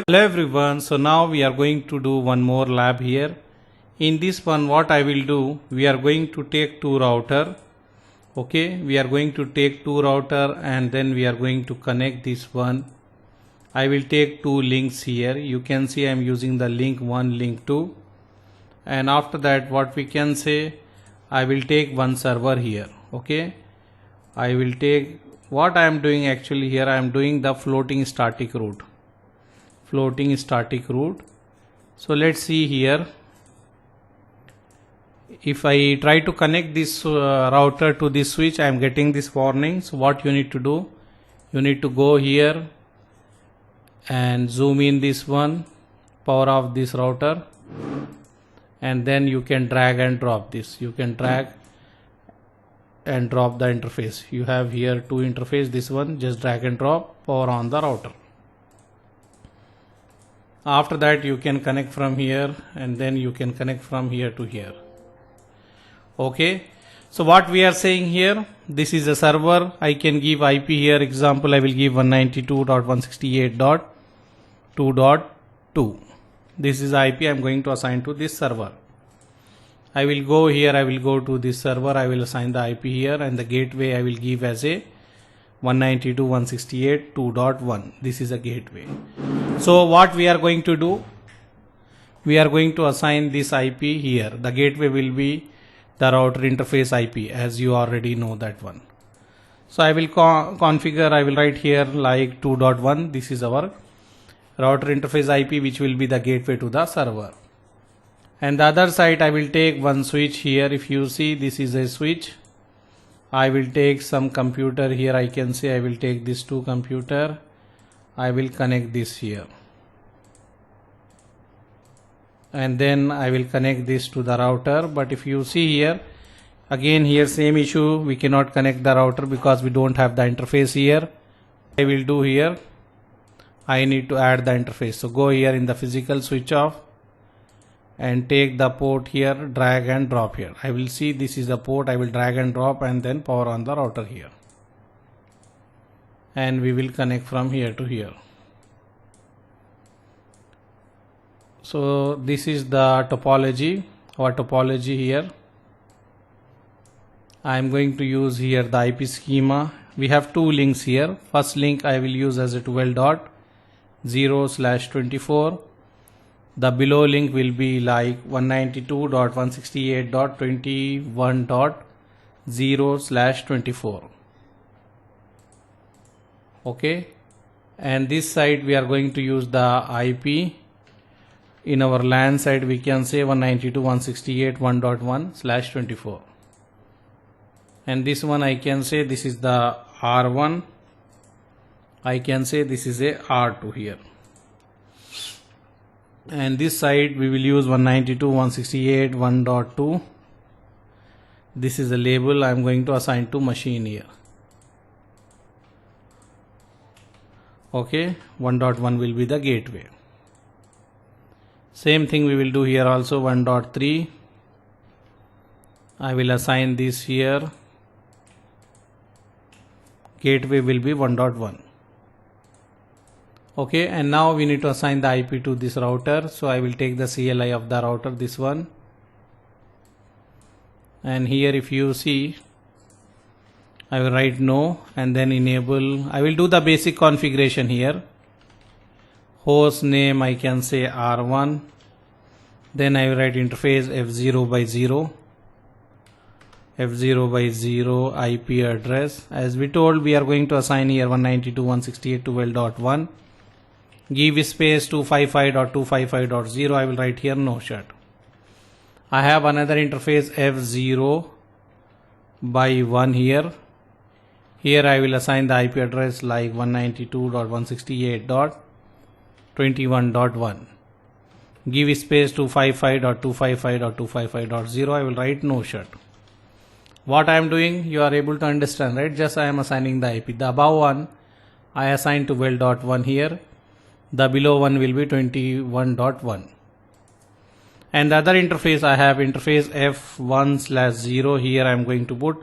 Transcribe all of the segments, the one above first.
Hello everyone, so now we are going to do one more lab here. In this one what I will do, we are going to take two router. Okay, we are going to take two router and then we are going to connect this one. I will take two links here. You can see I am using the link 1, link 2. And after that what we can say, I will take one server here. Okay, I will take, what I am doing actually here, I am doing the floating static route. So let's see here. If I try to connect this router to this switch, I am getting this warning. So what you need to do, you need to go here and zoom in this one, power off this router, and then you can drag and drop this. You can drag and drop the interface. You have here two interface, this one, just drag and drop, power on the router. After that you can connect from here and then you can connect from here to here. Okay, so what we are saying here, this is a server. I can give IP here, example I will give 192.168.2.2. this is IP I am going to assign to this server. I will go here, I will go to this server, I will assign the IP here, and the gateway I will give as a 192.168.2.1. this is a gateway. So what we are going to do, we are going to assign this IP here. The gateway will be the router interface IP, as you already know that one. So I will configure, I will write here like 2.1. this is our router interface IP, which will be the gateway to the server. And the other side I will take one switch here. If you see, this is a switch. I will take some computer here. I can say I will take this two computer. I will connect this here. And then I will connect this to the router. But if you see here, again here same issue. We cannot connect the router because we don't have the interface here. I will do here, I need to add the interface. So go here in the physical, switch off, and take the port here, drag and drop here. I will see this is the port, I will drag and drop and then power on the router here. And we will connect from here to here. So this is the topology, our topology here. I am going to use here the IP schema. We have two links here. First link I will use as a 12.0/24. The below link will be like 192.168.21.0/24. Okay, and this side we are going to use the IP. In our LAN side we can say 192.168.1.1/24. And this one I can say this is the R1. I can say this is a R2 here. And this side we will use 192.168.1.2. this is the label I am going to assign to machine here. Okay, 1.1 will be the gateway. Same thing we will do here also. 1.3 I will assign this here, gateway will be 1.1. Okay, and now we need to assign the IP to this router. So I will take the CLI of the router, this one, and here if you see I will write no and then enable. I will do the basic configuration here. Host name I can say R1, then I will write interface F0/0, F0/0 IP address. As we told, we are going to assign here 192.168.12.1. give space 255.255.0. I will write here no shut. I have another interface F0/1 here. Here I will assign the IP address like 192.168.21.1. give space 255.255.255.0. I will write no shut. What I am doing, you are able to understand, right? Just I am assigning the IP. The above one I assign to 12.1 here. The below one will be 21.1. And the other interface I have interface F1/0. here I am going to put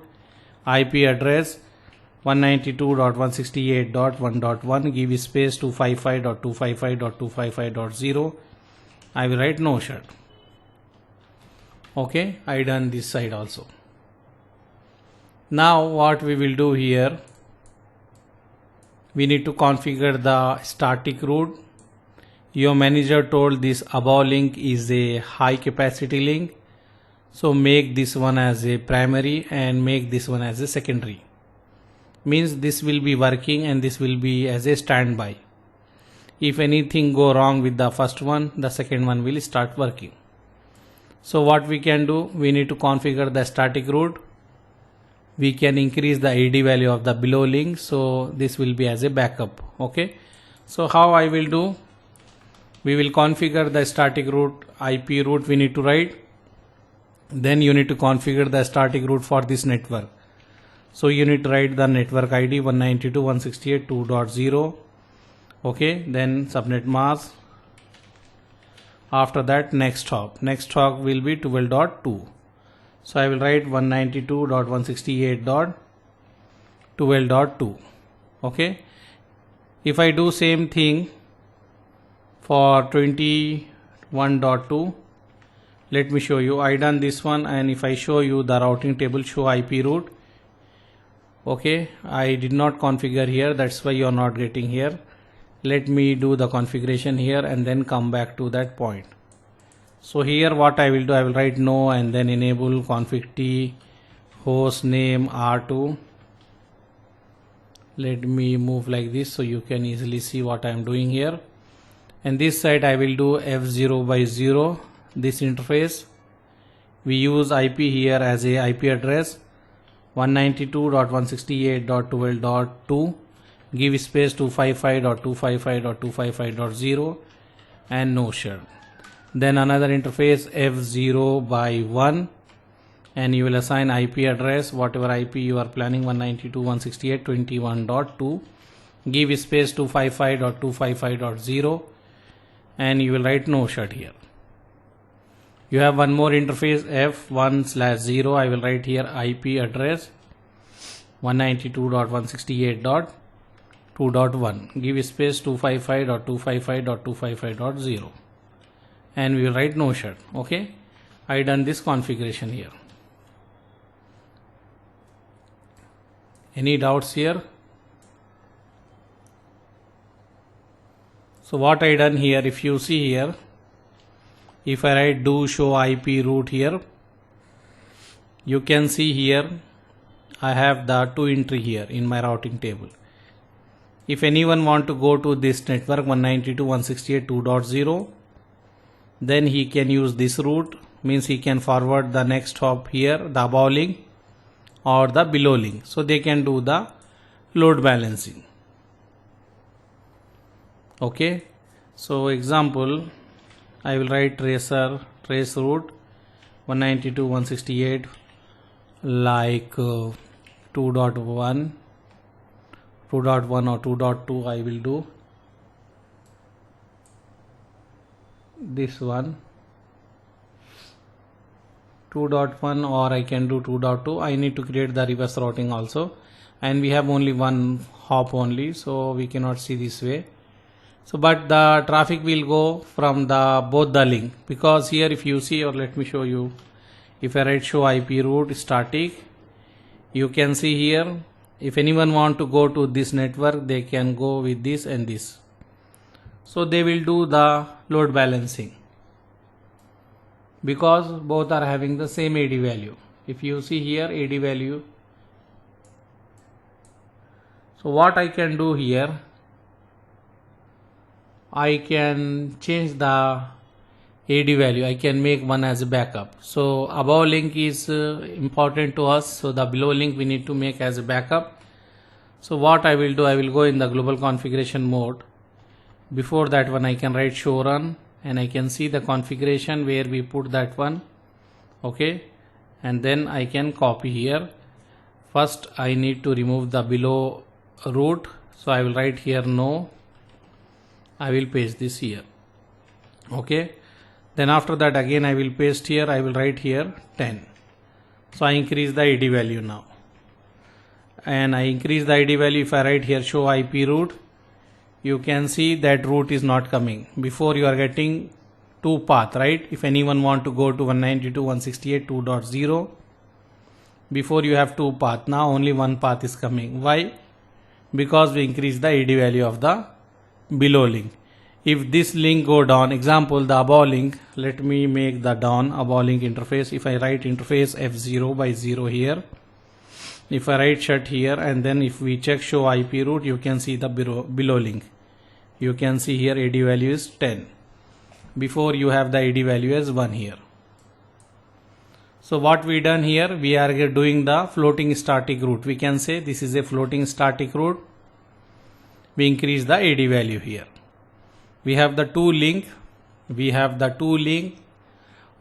IP address 192.168.1.1, give space 255.255.255.0. I will write no shut. Okay, I done this side also. Now what we will do here, we need to configure the static root. Your manager told this above link is a high capacity link, so make this one as a primary and make this one as a secondary. Means this will be working and this will be as a standby. If anything go wrong with the first one, the second one will start working. So what we can do, we need to configure the static root. We can increase the AD value of the below link, so this will be as a backup. Okay, so how I will do, we will configure the static root, IP root we need to write, then you need to configure the static root for this network. So you need to write the network ID 192.168.2.0. okay, then subnet mask. After that next hop will be 12.2. So I will write 192.168.12.2. okay. If I do same thing for 21.2, let me show you. I done this one, and if I show you the routing table, show IP root. Okay, I did not configure here, that's why you are not getting here. Let me do the configuration here and then come back to that point. So here what I will do, I will write no and then enable config t host name R2. Let me move like this so you can easily see what I am doing here. And this side I will do F0 by 0, this interface. We use IP here as a IP address 192.168.12.2, give space 255.255.255.0 and no shut. Then another interface F0 by 1, and you will assign IP address whatever IP you are planning 192.168.21.2, give space 255.255.0 and you will write no shut here. You have one more interface F1/0. I will write here IP address 192.168.2.1, give space 255.255.255.0 and we will write no shut. Okay, I done this configuration here. Any doubts here? So what I done here, if you see here, if I write do show IP root here, you can see here I have the 2 entry here in my routing table. If anyone want to go to this network 192.168.2.0, then he can use this route, means he can forward the next hop here, the above link or the below link, so they can do the load balancing. Okay, so example, I will write trace route 192.168 like 2.1 or 2.2. I will do this one 2.1 or I can do 2.2. I need to create the reverse routing also, and we have only one hop only, so we cannot see this way. So but the traffic will go from the both the link, because here if you see, or let me show you, if I write show IP route static, you can see here if anyone want to go to this network, they can go with this and this, so they will do the load balancing because both are having the same AD value. If you see here AD value, so what I can do here, I can change the AD value. I can make one as a backup. So above link is important to us, so the below link we need to make as a backup. So what I will do, I will go in the global configuration mode. Before that one I can write show run and I can see the configuration where we put that one. Okay, and then I can copy here. First I need to remove the below root, so I will write here no, I will paste this here. Okay, then after that again I will paste here, I will write here 10, so I increase the AD value now. and I increase the ID value, if I write here show IP route, you can see that route is not coming. Before you are getting two path, right? If anyone want to go to 192.168.2.0, before you have two path, now only one path is coming. Why? Because we increase the ID value of the below link. If this link go down, example the above link, let me make the down above link interface. If I write interface F0 by 0 here, if I write shut here, and then if we check show IP route, you can see the below link. You can see here ID value is 10. Before you have the ID value as 1 here. So what we done here, we are doing the floating static route. We can say this is a floating static route. We increase the ID value here. We have the two link.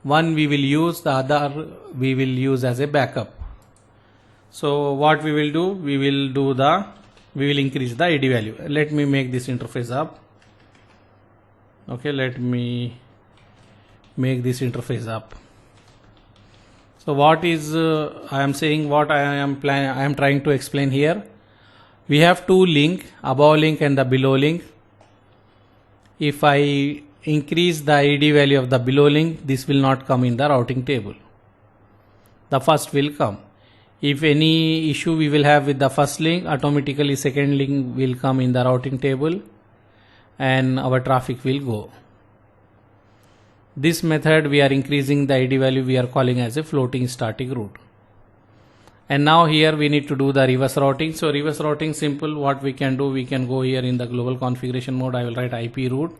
One we will use, the other we will use as a backup. So what we will do, we will increase the ID value. Let me make this interface up. Okay, let me make this interface up. So what is I am saying, what I am trying to explain here. We have two link, above link and the below link. If I increase the ID value of the below link, this will not come in the routing table. The first will come. If any issue we will have with the first link, automatically second link will come in the routing table and our traffic will go. This method we are increasing the ID value, we are calling as a floating static route. And now here we need to do the reverse routing. So reverse routing simple, what we can do, we can go here in the global configuration mode. I will write IP route.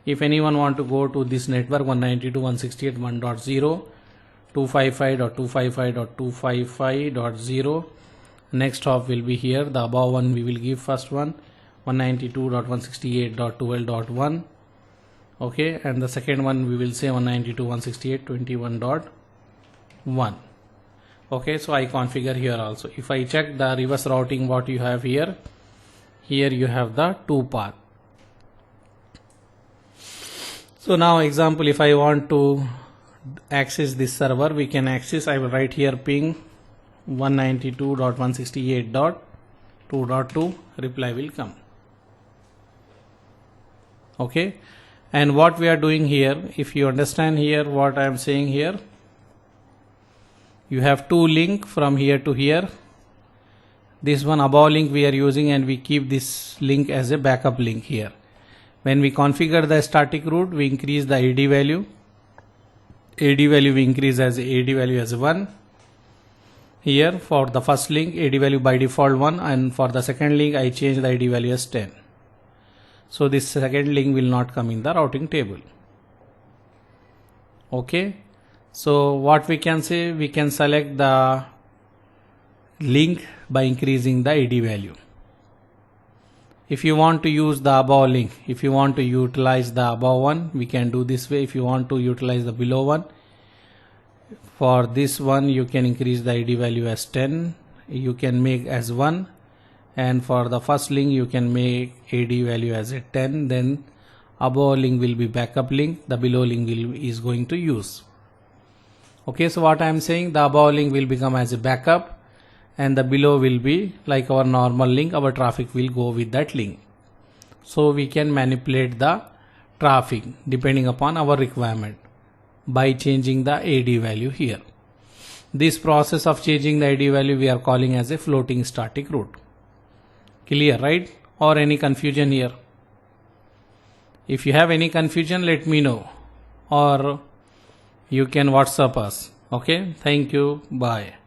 If anyone want to go to this network 192.168.1.0, 255.255.255.0, next hop will be here. The above one we will give first one 192.168.12.1. okay, and the second one we will say 192.168.21.1. okay, so I configure here also. If I check the reverse routing, what you have here you have the two path. So now example, if I want to access this server, we can access. I will write here ping 192.168.2.2, reply will come. Okay, and what we are doing here, if you understand here what I am saying here, you have two link from here to here. This one above link we are using, and we keep this link as a backup link here. When we configure the static route, we increase the AD value. AD value we increase as AD value as 1. Here for the first link, AD value by default 1, and for the second link I change the AD value as 10. So this second link will not come in the routing table. Okay, so what we can say, we can select the link by increasing the AD value. If you want to use the above link, if you want to utilize the above one, we can do this way. If you want to utilize the below one, for this one you can increase the ID value as 10, you can make as 1, and for the first link you can make AD value as a 10. Then above link will be backup link, the below link is going to use. Okay, so what I am saying, the above link will become as a backup, and the below will be like our normal link. Our traffic will go with that link. So we can manipulate the traffic depending upon our requirement by changing the AD value here. This process of changing the AD value we are calling as a floating static route. Clear, right? Or any confusion here? If you have any confusion, let me know, or you can WhatsApp us. Okay, thank you, bye.